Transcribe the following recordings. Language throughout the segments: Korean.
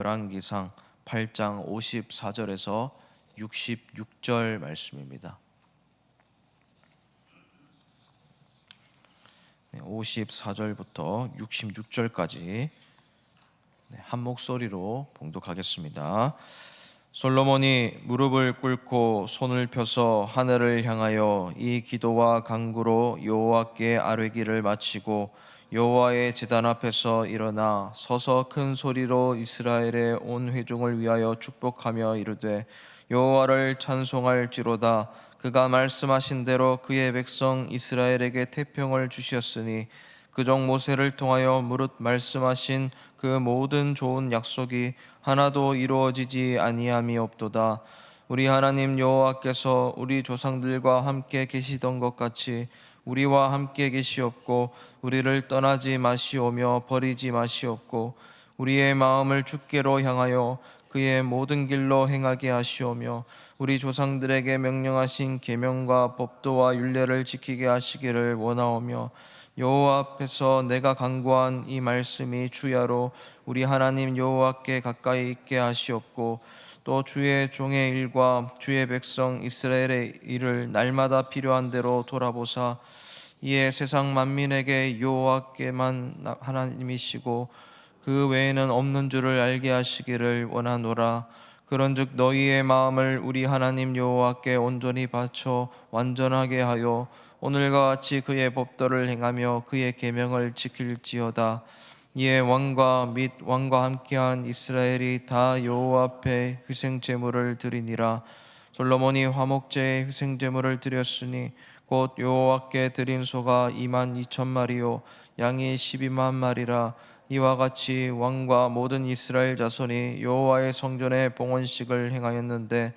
열왕기상 8장 54절에서 66절 말씀입니다. 54절부터 66절까지 한 목소리로 봉독하겠습니다. 솔로몬이 무릎을 꿇고 손을 펴서 하늘을 향하여 이 기도와 간구로 여호와께 아뢰기를 마치고 여호와의 제단 앞에서 일어나 서서 큰 소리로 이스라엘의 온 회중을 위하여 축복하며 이르되 여호와를 찬송할지로다. 그가 말씀하신 대로 그의 백성 이스라엘에게 태평을 주셨으니 그종 모세를 통하여 무릇 말씀하신 그 모든 좋은 약속이 하나도 이루어지지 아니함이 없도다. 우리 하나님 여호와께서 우리 조상들과 함께 계시던 것 같이 우리와 함께 계시옵고 우리를 떠나지 마시오며 버리지 마시옵고 우리의 마음을 주께로 향하여 그의 모든 길로 행하게 하시오며 우리 조상들에게 명령하신 계명과 법도와 율례를 지키게 하시기를 원하오며 여호와 앞에서 내가 간구한 이 말씀이 주야로 우리 하나님 여호와께 가까이 있게 하시옵고 또 주의 종의 일과 주의 백성 이스라엘의 일을 날마다 필요한 대로 돌아보사 이에 세상 만민에게 여호와께만 하나님이시고 그 외에는 없는 줄을 알게 하시기를 원하노라. 그런즉 너희의 마음을 우리 하나님 여호와께 온전히 바쳐 완전하게 하여 오늘과 같이 그의 법도를 행하며 그의 계명을 지킬지어다. 이에 왕과 및 왕과 함께한 이스라엘이 다 여호와 앞에 희생 제물을 드리니라. 솔로몬이 화목제에 희생 제물을 드렸으니 곧 여호와께 드린 소가 22,000마리요 양이 12만 마리라. 이와 같이 왕과 모든 이스라엘 자손이 여호와의 성전에 봉헌식을 행하였는데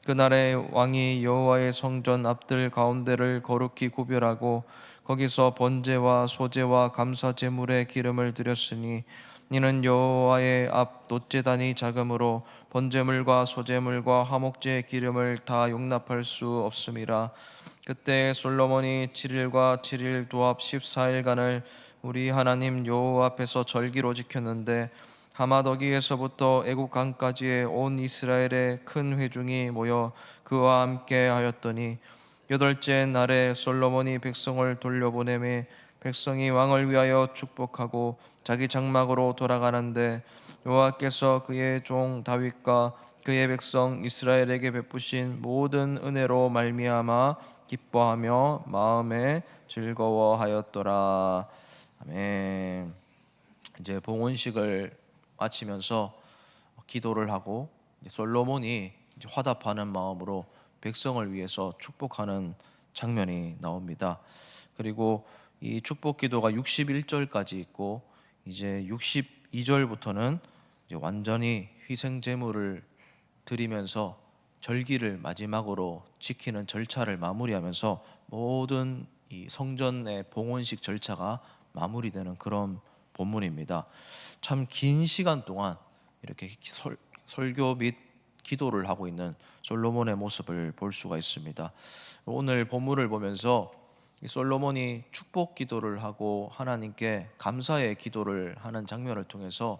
그날에 왕이 여호와의 성전 앞들 가운데를 거룩히 구별하고 거기서 번제와 소제와 감사 제물의 기름을 드렸으니 이는 여호와의 앞 놋제단이 작으므로 번제물과 소제물과 화목제의 기름을 다 용납할 수 없음이라. 그때 솔로몬이 7일과 7일 도합 14일간을 우리 하나님 여호와 앞에서 절기로 지켰는데 하마더기에서부터 애국 강까지의 온 이스라엘의 큰 회중이 모여 그와 함께 하였더니 8째 날에 솔로몬이 백성을 돌려보내매 백성이 왕을 위하여 축복하고 자기 장막으로 돌아가는데 여호와께서 그의 종 다윗과 그의 백성 이스라엘에게 베푸신 모든 은혜로 말미암아 기뻐하며 마음에 즐거워하였더라. 아멘. 이제 봉헌식을 마치면서 기도를 하고 솔로몬이 이제 화답하는 마음으로 백성을 위해서 축복하는 장면이 나옵니다. 그리고 이 축복 기도가 61절까지 있고 이제 62절부터는 이제 완전히 희생 제물을 드리면서 절기를 마지막으로 지키는 절차를 마무리하면서 모든 이 성전의 봉헌식 절차가 마무리되는 그런 본문입니다. 참 긴 시간 동안 이렇게 설교 및 기도를 하고 있는 솔로몬의 모습을 볼 수가 있습니다. 오늘 본문을 보면서 이 솔로몬이 축복 기도를 하고 하나님께 감사의 기도를 하는 장면을 통해서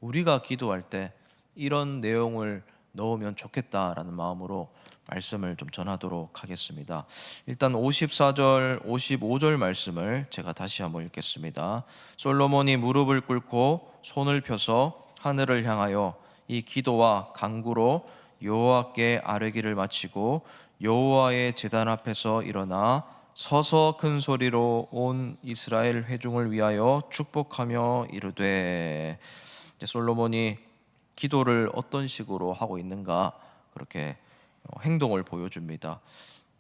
우리가 기도할 때 이런 내용을 넣으면 좋겠다라는 마음으로 말씀을 좀 전하도록 하겠습니다. 일단 54절, 55절 말씀을 제가 다시 한번 읽겠습니다. 솔로몬이 무릎을 꿇고 손을 펴서 하늘을 향하여 이 기도와 간구로 여호와께 아뢰기를 마치고 여호와의 제단 앞에서 일어나 서서 큰 소리로 온 이스라엘 회중을 위하여 축복하며 이르되, 이제 솔로몬이 기도를 어떤 식으로 하고 있는가 그렇게 행동을 보여줍니다.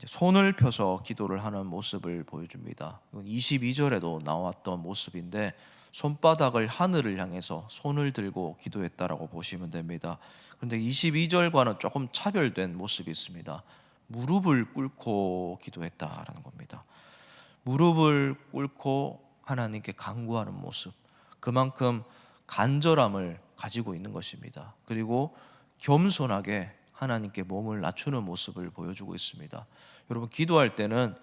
손을 펴서 기도를 하는 모습을 보여줍니다. 22절에도 나왔던 모습인데 손바닥을 하늘을 향해서 손을 들고 기도했다라고 보시면 됩니다. 그런데 22절과는 조금 차별된 모습이 있습니다. 무릎을 꿇고 기도했다라는 겁니다. 무릎을 꿇고 하나님께 간구하는 모습, 그만큼 간절함을 가지고 있는 것입니다. 그리고 겸손하게 하나님께 몸을 낮추는 모습을 보여주고 있습니다. 여러분, 기도할 때는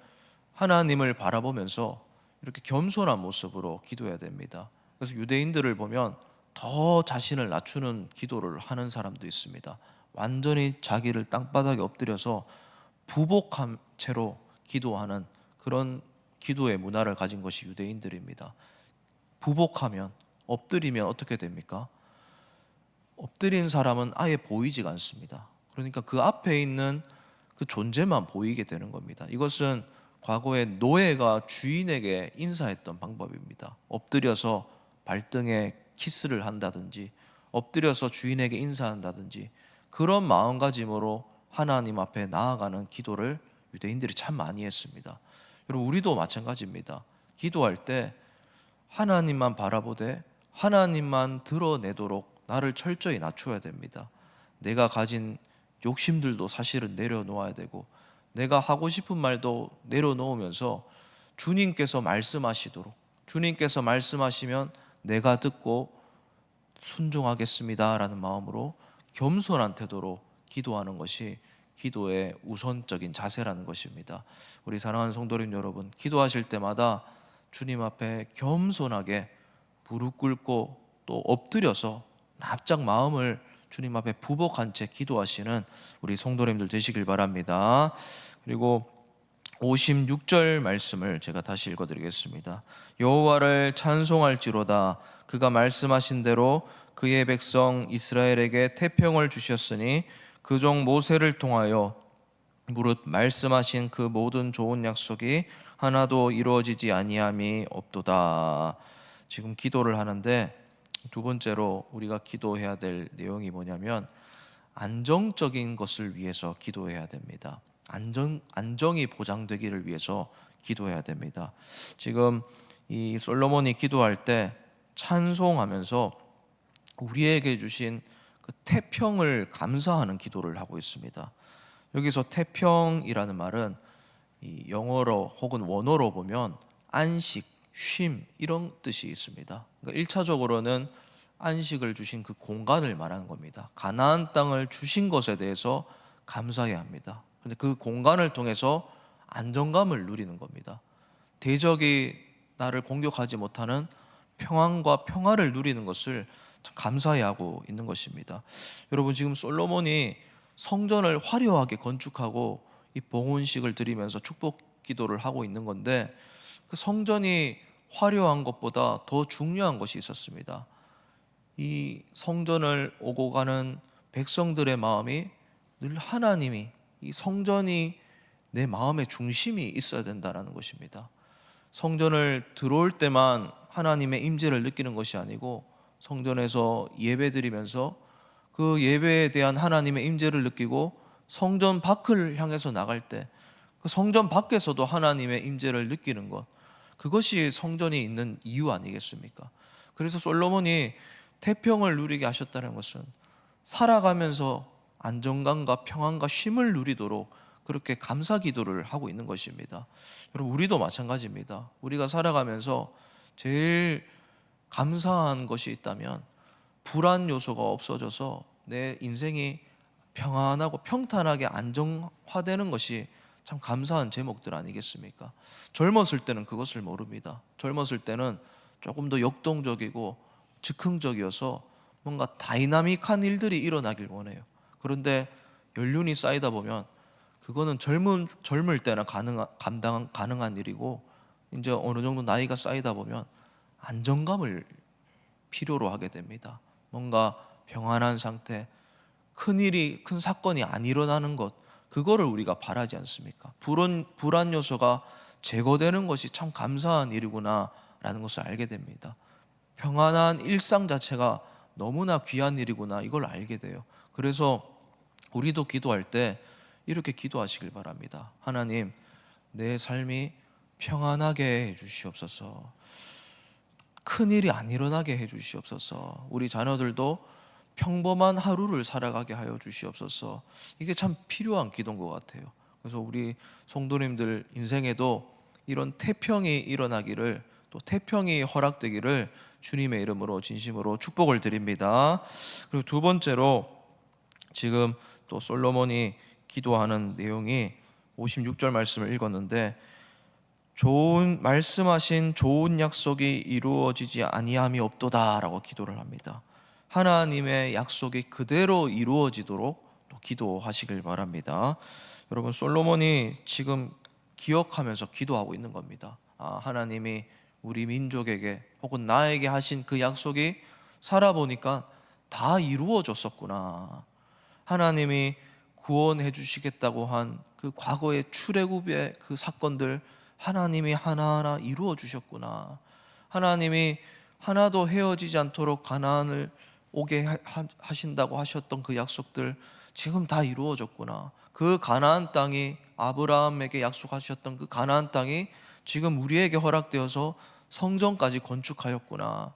하나님을 바라보면서 이렇게 겸손한 모습으로 기도해야 됩니다. 그래서 유대인들을 보면 더 자신을 낮추는 기도를 하는 사람도 있습니다. 완전히 자기를 땅바닥에 엎드려서 부복한 채로 기도하는 그런 기도의 문화를 가진 것이 유대인들입니다. 부복하면, 엎드리면 어떻게 됩니까? 엎드린 사람은 아예 보이지가 않습니다. 그러니까 그 앞에 있는 그 존재만 보이게 되는 겁니다. 이것은 과거에 노예가 주인에게 인사했던 방법입니다. 엎드려서 발등에 키스를 한다든지, 엎드려서 주인에게 인사한다든지, 그런 마음가짐으로 하나님 앞에 나아가는 기도를 유대인들이 참 많이 했습니다. 여러분, 우리도 마찬가지입니다. 기도할 때 하나님만 바라보되 하나님만 드러내도록 나를 철저히 낮춰야 됩니다. 내가 가진 욕심들도 사실은 내려놓아야 되고, 내가 하고 싶은 말도 내려놓으면서 주님께서 말씀하시도록, 주님께서 말씀하시면 내가 듣고 순종하겠습니다 라는 마음으로 겸손한 태도로 기도하는 것이 기도의 우선적인 자세라는 것입니다. 우리 사랑하는 성도님 여러분, 기도하실 때마다 주님 앞에 겸손하게 무릎 꿇고 또 엎드려서 납작 마음을 주님 앞에 부복한 채 기도하시는 우리 성도님들 되시길 바랍니다. 그리고 56절 말씀을 제가 다시 읽어드리겠습니다. 여호와를 찬송할지로다. 그가 말씀하신 대로 그의 백성 이스라엘에게 태평을 주셨으니 그 종 모세를 통하여 무릇 말씀하신 그 모든 좋은 약속이 하나도 이루어지지 아니함이 없도다. 지금 기도를 하는데 두 번째로 우리가 기도해야 될 내용이 뭐냐면 안정적인 것을 위해서 기도해야 됩니다. 안정이 보장되기를 위해서 기도해야 됩니다. 지금 이 솔로몬이 기도할 때 찬송하면서 우리에게 주신 그 태평을 감사하는 기도를 하고 있습니다. 여기서 태평이라는 말은 이 영어로 혹은 원어로 보면 안식, 쉼 이런 뜻이 있습니다. 그러니까 1차적으로는 안식을 주신 그 공간을 말하는 겁니다. 가나안 땅을 주신 것에 대해서 감사해야 합니다. 그런데 그 공간을 통해서 안정감을 누리는 겁니다. 대적이 나를 공격하지 못하는 평안과 평화를 누리는 것을 참 감사해야 하고 있는 것입니다. 여러분, 지금 솔로몬이 성전을 화려하게 건축하고 이 봉헌식을 드리면서 축복 기도를 하고 있는 건데, 그 성전이 화려한 것보다 더 중요한 것이 있었습니다. 이 성전을 오고 가는 백성들의 마음이 늘 하나님이, 이 성전이 내 마음의 중심이 있어야 된다는 것입니다. 성전을 들어올 때만 하나님의 임재를 느끼는 것이 아니고 성전에서 예배드리면서 그 예배에 대한 하나님의 임재를 느끼고 성전 밖을 향해서 나갈 때 그 성전 밖에서도 하나님의 임재를 느끼는 것, 그것이 성전이 있는 이유 아니겠습니까? 그래서 솔로몬이 태평을 누리게 하셨다는 것은 살아가면서 안정감과 평안과 쉼을 누리도록 그렇게 감사 기도를 하고 있는 것입니다. 여러분, 우리도 마찬가지입니다. 우리가 살아가면서 제일 감사한 것이 있다면 불안 요소가 없어져서 내 인생이 평안하고 평탄하게 안정화되는 것이 참 감사한 제목들 아니겠습니까? 젊었을 때는 그것을 모릅니다. 젊었을 때는 조금 더 역동적이고 즉흥적이어서 뭔가 다이나믹한 일들이 일어나길 원해요. 그런데 연륜이 쌓이다 보면 그거는 젊을 때는 가능한 일이고, 이제 어느 정도 나이가 쌓이다 보면 안정감을 필요로 하게 됩니다. 뭔가 평안한 상태, 큰 사건이 안 일어나는 것, 그거를 우리가 바라지 않습니까? 불안 요소가 제거되는 것이 참 감사한 일이구나 라는 것을 알게 됩니다. 평안한 일상 자체가 너무나 귀한 일이구나, 이걸 알게 돼요. 그래서 우리도 기도할 때 이렇게 기도하시길 바랍니다. 하나님, 내 삶이 평안하게 해주시옵소서. 큰일이 안 일어나게 해주시옵소서. 우리 자녀들도 평범한 하루를 살아가게 하여 주시옵소서. 이게 참 필요한 기도인 것 같아요. 그래서 우리 성도님들 인생에도 이런 태평이 일어나기를, 또 태평이 허락되기를 주님의 이름으로 진심으로 축복을 드립니다. 그리고 두 번째로 지금 또 솔로몬이 기도하는 내용이 56절 말씀을 읽었는데, 말씀하신 좋은 약속이 이루어지지 아니함이 없도다라고 기도를 합니다. 하나님의 약속이 그대로 이루어지도록 또 기도하시길 바랍니다. 여러분, 솔로몬이 지금 기억하면서 기도하고 있는 겁니다. 하나님이 우리 민족에게 혹은 나에게 하신 그 약속이 살아보니까 다 이루어졌었구나. 하나님이 구원해 주시겠다고 한 그 과거의 출애굽의 그 사건들 하나님이 하나하나 이루어 주셨구나. 하나님이 하나도 헤어지지 않도록 가나안을 오게 하신다고 하셨던 그 약속들 지금 다 이루어졌구나. 그 가나안 땅이, 아브라함에게 약속하셨던 그 가나안 땅이 지금 우리에게 허락되어서 성전까지 건축하였구나.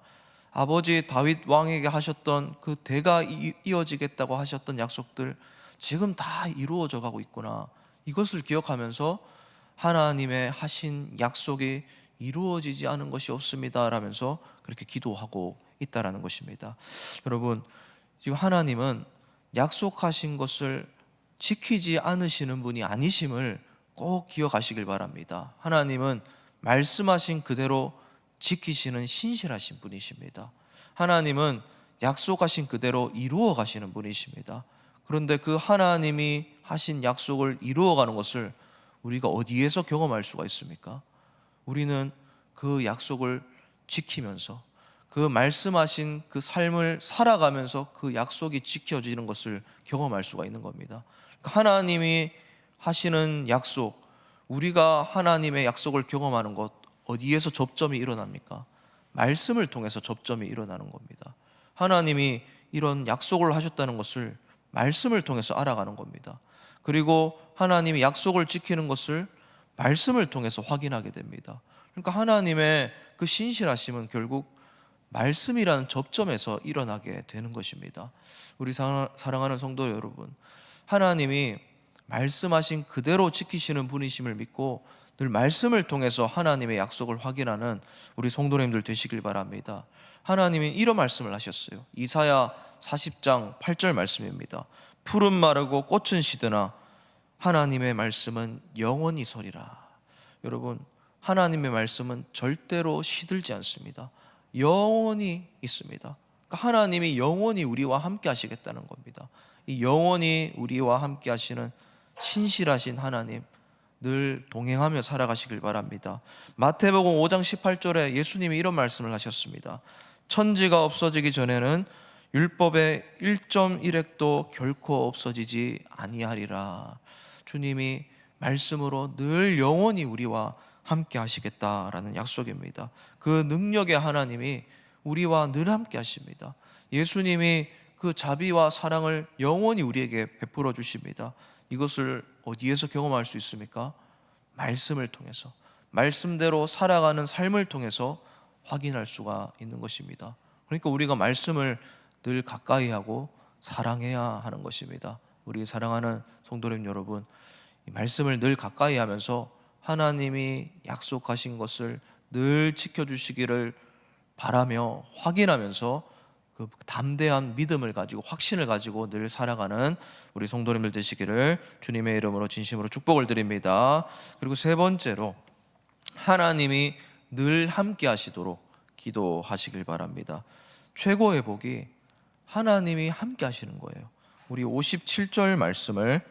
아버지 다윗 왕에게 하셨던 그 대가 이어지겠다고 하셨던 약속들 지금 다 이루어져 가고 있구나. 이것을 기억하면서 하나님의 하신 약속이 이루어지지 않은 것이 없습니다 라면서 그렇게 기도하고 있다라는 것입니다. 여러분, 지금 하나님은 약속하신 것을 지키지 않으시는 분이 아니심을 꼭 기억하시길 바랍니다. 하나님은 말씀하신 그대로 지키시는 신실하신 분이십니다. 하나님은 약속하신 그대로 이루어 가시는 분이십니다. 그런데 그 하나님이 하신 약속을 이루어가는 것을 우리가 어디에서 경험할 수가 있습니까? 우리는 그 약속을 지키면서 그 말씀하신 그 삶을 살아가면서 그 약속이 지켜지는 것을 경험할 수가 있는 겁니다. 하나님이 하시는 약속, 우리가 하나님의 약속을 경험하는 것 어디에서 접점이 일어납니까? 말씀을 통해서 접점이 일어나는 겁니다. 하나님이 이런 약속을 하셨다는 것을 말씀을 통해서 알아가는 겁니다. 그리고 하나님이 약속을 지키는 것을 말씀을 통해서 확인하게 됩니다. 그러니까 하나님의 그 신실하심은 결국 말씀이라는 접점에서 일어나게 되는 것입니다. 우리 사랑하는 성도 여러분, 하나님이 말씀하신 그대로 지키시는 분이심을 믿고 늘 말씀을 통해서 하나님의 약속을 확인하는 우리 성도님들 되시길 바랍니다. 하나님이 이런 말씀을 하셨어요. 이사야 40장 8절 말씀입니다. 풀은 마르고 꽃은 시드나 하나님의 말씀은 영원히 서리라. 여러분, 하나님의 말씀은 절대로 시들지 않습니다. 영원히 있습니다. 그러니까 하나님이 영원히 우리와 함께 하시겠다는 겁니다. 이 영원히 우리와 함께 하시는 신실하신 하나님 늘 동행하며 살아가시길 바랍니다. 마태복음 5장 18절에 예수님이 이런 말씀을 하셨습니다. 천지가 없어지기 전에는 율법의 1.1획도 결코 없어지지 아니하리라. 주님이 말씀으로 늘 영원히 우리와 함께 하시겠다라는 약속입니다. 그 능력의 하나님이 우리와 늘 함께 하십니다. 예수님이 그 자비와 사랑을 영원히 우리에게 베풀어 주십니다. 이것을 어디에서 경험할 수 있습니까? 말씀을 통해서, 말씀대로 살아가는 삶을 통해서 확인할 수가 있는 것입니다. 그러니까 우리가 말씀을 늘 가까이 하고 사랑해야 하는 것입니다. 우리 사랑하는 성도님 여러분, 이 말씀을 늘 가까이 하면서 하나님이 약속하신 것을 늘 지켜주시기를 바라며 확인하면서 그 담대한 믿음을 가지고 확신을 가지고 늘 살아가는 우리 성도님들 되시기를 주님의 이름으로 진심으로 축복을 드립니다. 그리고 세 번째로 하나님이 늘 함께 하시도록 기도하시길 바랍니다. 최고의 복이 하나님이 함께 하시는 거예요. 우리 57절 말씀을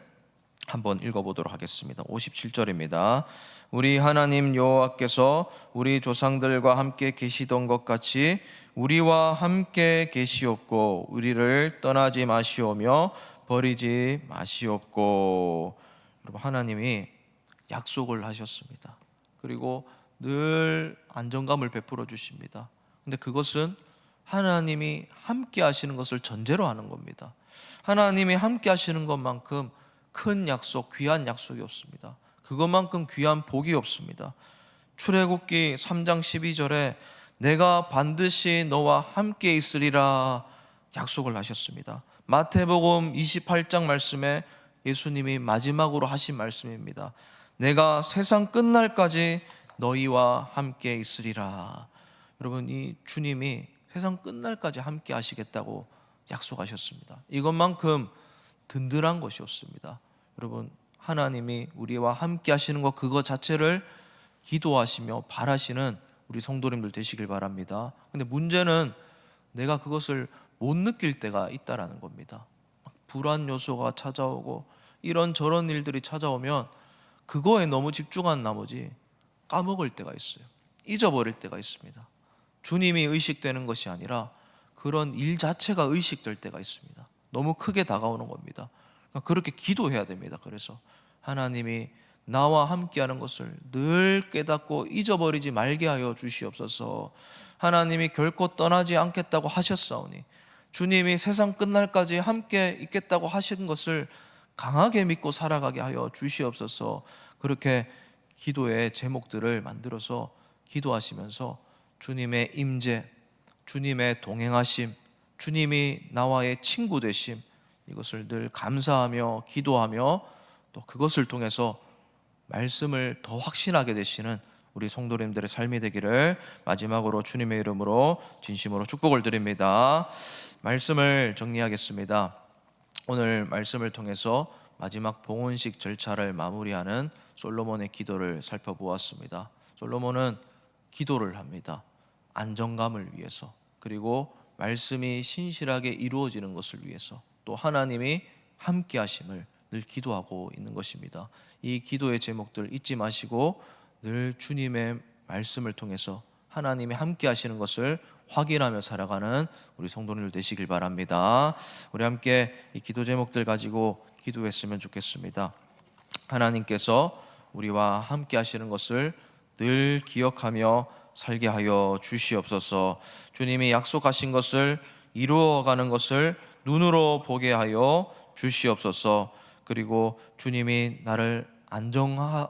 한번 읽어보도록 하겠습니다. 57절입니다. 우리 하나님 여호와께서 우리 조상들과 함께 계시던 것 같이 우리와 함께 계시옵고 우리를 떠나지 마시오며 버리지 마시옵고. 여러분, 하나님이 약속을 하셨습니다. 그리고 늘 안정감을 베풀어 주십니다. 근데 그것은 하나님이 함께 하시는 것을 전제로 하는 겁니다. 하나님이 함께 하시는 것만큼 큰 약속, 귀한 약속이 없습니다. 그것만큼 귀한 복이 없습니다. 출애굽기 3장 12절에 내가 반드시 너와 함께 있으리라 약속을 하셨습니다. 마태복음 28장 말씀에 예수님이 마지막으로 하신 말씀입니다. 내가 세상 끝날까지 너희와 함께 있으리라. 여러분, 이 주님이 세상 끝날까지 함께 하시겠다고 약속하셨습니다. 이것만큼 든든한 것이 없습니다. 여러분, 하나님이 우리와 함께 하시는 것 그거 자체를 기도하시며 바라시는 우리 성도님들 되시길 바랍니다. 근데 문제는 내가 그것을 못 느낄 때가 있다라는 겁니다. 불안 요소가 찾아오고 이런저런 일들이 찾아오면 그거에 너무 집중한 나머지 까먹을 때가 있어요. 잊어버릴 때가 있습니다. 주님이 의식되는 것이 아니라 그런 일 자체가 의식될 때가 있습니다. 너무 크게 다가오는 겁니다. 그렇게 기도해야 됩니다. 그래서 하나님이 나와 함께하는 것을 늘 깨닫고 잊어버리지 말게 하여 주시옵소서. 하나님이 결코 떠나지 않겠다고 하셨사오니 주님이 세상 끝날까지 함께 있겠다고 하신 것을 강하게 믿고 살아가게 하여 주시옵소서. 그렇게 기도의 제목들을 만들어서 기도하시면서 주님의 임재, 주님의 동행하심, 주님이 나와의 친구 되심, 이것을 늘 감사하며 기도하며 또 그것을 통해서 말씀을 더 확신하게 되시는 우리 성도님들의 삶이 되기를 마지막으로 주님의 이름으로 진심으로 축복을 드립니다. 말씀을 정리하겠습니다. 오늘 말씀을 통해서 마지막 봉헌식 절차를 마무리하는 솔로몬의 기도를 살펴보았습니다. 솔로몬은 기도를 합니다. 안정감을 위해서, 그리고 말씀이 신실하게 이루어지는 것을 위해서, 또 하나님이 함께 하심을 늘 기도하고 있는 것입니다. 이 기도의 제목들 잊지 마시고 늘 주님의 말씀을 통해서 하나님이 함께 하시는 것을 확인하며 살아가는 우리 성도님들 되시길 바랍니다. 우리 함께 이 기도 제목들 가지고 기도했으면 좋겠습니다. 하나님께서 우리와 함께 하시는 것을 늘 기억하며 살게 하여 주시옵소서. 주님이 약속하신 것을 이루어가는 것을 눈으로 보게 하여 주시옵소서. 그리고 주님이 나를 안전하게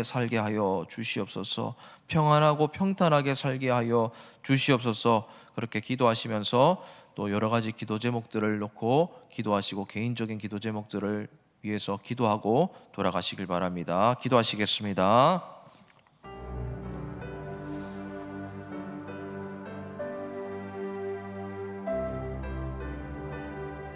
살게 하여 주시옵소서. 평안하고 평탄하게 살게 하여 주시옵소서. 그렇게 기도하시면서 또 여러 가지 기도 제목들을 놓고 기도하시고 개인적인 기도 제목들을 위해서 기도하고 돌아가시길 바랍니다. 기도하시겠습니다.